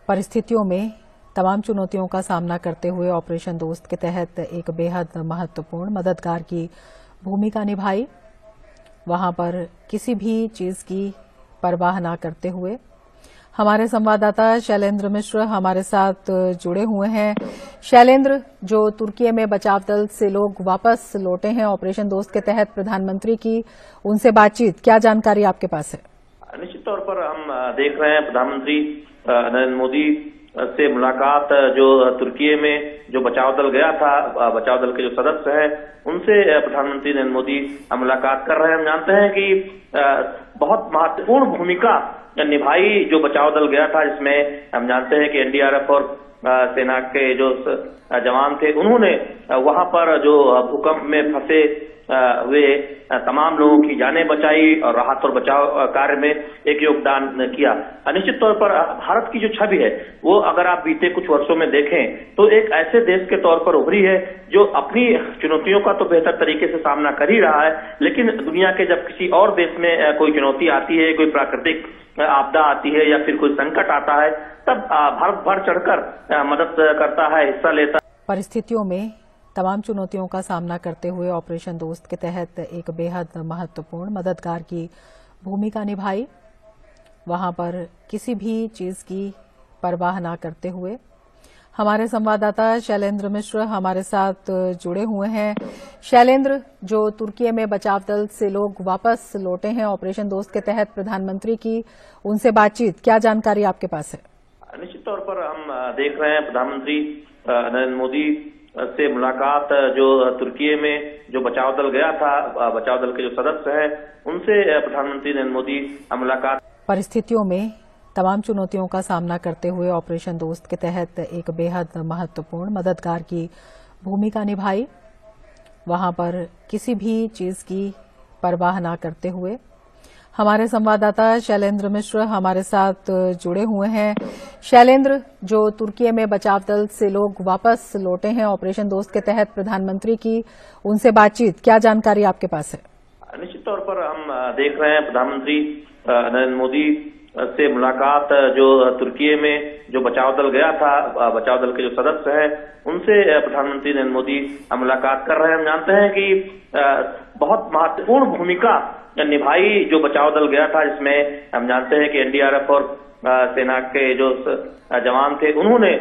परिस्थितियों में तमाम चुनौतियों का सामना करते हुए ऑपरेशन दोस्त के तहत एक बेहद महत्वपूर्ण मददगार की भूमिका निभाई। वहां पर किसी भी चीज की परवाह न करते हुए हमारे संवाददाता शैलेंद्र मिश्र हमारे साथ जुड़े हुए हैं। शैलेंद्र, जो तुर्की में बचाव दल से लोग वापस लौटे हैं ऑपरेशन दोस्त के तहत प्रधानमंत्री की उनसे बातचीत, क्या जानकारी आपके पास है? निश्चित तौर पर हम देख रहे हैं प्रधानमंत्री नरेंद्र मोदी से मुलाकात जो तुर्की में जो बचाव दल गया था, बचाव दल के जो सदस्य हैं उनसे प्रधानमंत्री नरेंद्र मोदी मुलाकात कर रहे हैं। हम जानते हैं कि बहुत महत्वपूर्ण भूमिका निभाई जो बचाव दल गया था, जिसमें हम जानते हैं कि एनडीआरएफ और सेना के जो जवान थे उन्होंने वहां पर जो भूकंप में फंसे वे तमाम लोगों की जानें बचाई और राहत और बचाव कार्य में एक योगदान किया। निश्चित तौर पर भारत की जो छवि है वो अगर आप बीते कुछ वर्षों में देखें तो एक ऐसे देश के तौर पर उभरी है जो अपनी चुनौतियों का तो बेहतर तरीके से सामना कर ही रहा है, लेकिन दुनिया के जब किसी और देश में कोई चुनौती आती है, कोई प्राकृतिक आपदा आती है या फिर कोई संकट आता है, तब भारत बढ़ चढ़कर मदद करता है, हिस्सा लेता है। परिस्थितियों में तमाम चुनौतियों का सामना करते हुए ऑपरेशन दोस्त के तहत एक बेहद महत्वपूर्ण मददगार की भूमिका निभाई। वहां पर किसी भी चीज की परवाह न करते हुए हमारे संवाददाता शैलेंद्र मिश्र हमारे साथ जुड़े हुए हैं। शैलेंद्र, जो तुर्की में बचाव दल से लोग वापस लौटे हैं ऑपरेशन दोस्त के तहत प्रधानमंत्री की उनसे बातचीत, क्या जानकारी आपके पास है? निश्चित तौर पर हम देख रहे हैं प्रधानमंत्री नरेंद्र मोदी से मुलाकात जो तुर्की में जो बचाव दल गया था, बचाव दल के जो सदस्य हैं उनसे प्रधानमंत्री नरेंद्र मोदी मुलाकात। परिस्थितियों में तमाम चुनौतियों का सामना करते हुए ऑपरेशन दोस्त के तहत एक बेहद महत्वपूर्ण मददगार की भूमिका निभाई। वहां पर किसी भी चीज की परवाह न करते हुए हमारे संवाददाता शैलेंद्र मिश्र हमारे साथ जुड़े हुए हैं। शैलेंद्र, जो तुर्की में बचाव दल से लोग वापस लौटे हैं ऑपरेशन दोस्त के तहत प्रधानमंत्री की उनसे बातचीत, क्या जानकारी आपके पास है? निश्चित तौर पर हम देख रहे हैं प्रधानमंत्री नरेंद्र मोदी से मुलाकात जो तुर्की में जो बचाव दल गया था, बचाव दल के जो सदस्य हैं उनसे प्रधानमंत्री नरेंद्र मोदी मुलाकात कर रहे हैं। हम जानते हैं कि बहुत महत्वपूर्ण भूमिका निभाई जो बचाव दल गया था, जिसमें हम जानते हैं कि एनडीआरएफ और सेना के जो जवान थे उन्होंने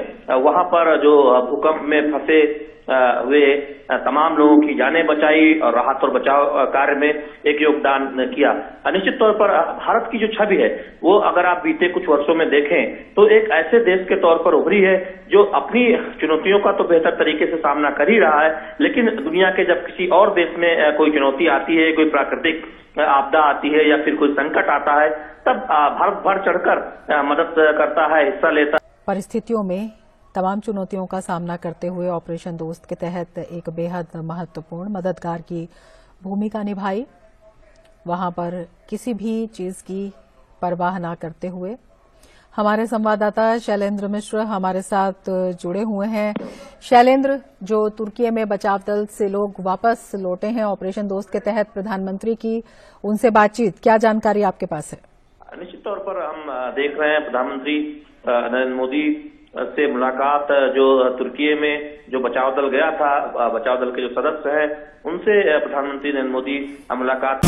वहां पर जो भूकंप में फंसे वे तमाम लोगों की जानें बचाई और राहत और बचाव कार्य में एक योगदान किया। निश्चित तौर पर भारत की जो छवि है वो अगर आप बीते कुछ वर्षों में देखें तो एक ऐसे देश के तौर पर उभरी है जो अपनी चुनौतियों का तो बेहतर तरीके से सामना कर ही रहा है, लेकिन दुनिया के जब किसी और देश में कोई चुनौती आती है, कोई प्राकृतिक आपदा आती है या फिर कोई संकट आता है, तब भारत बढ़ चढ़कर मदद करता है, हिस्सा लेता है। परिस्थितियों में तमाम चुनौतियों का सामना करते हुए ऑपरेशन दोस्त के तहत एक बेहद महत्वपूर्ण मददगार की भूमिका निभाई। वहां पर किसी भी चीज की परवाह न करते हुए हमारे संवाददाता शैलेंद्र मिश्र हमारे साथ जुड़े हुए हैं। शैलेंद्र, जो तुर्की में बचाव दल से लोग वापस लौटे हैं ऑपरेशन दोस्त के तहत प्रधानमंत्री की उनसे बातचीत, क्या जानकारी आपके पास है? निश्चित तौर पर हम देख रहे हैं प्रधानमंत्री नरेंद्र मोदी से मुलाकात जो तुर्की में जो बचाव दल गया था, बचाव दल के जो सदस्य हैं उनसे प्रधानमंत्री नरेंद्र मोदी मुलाकात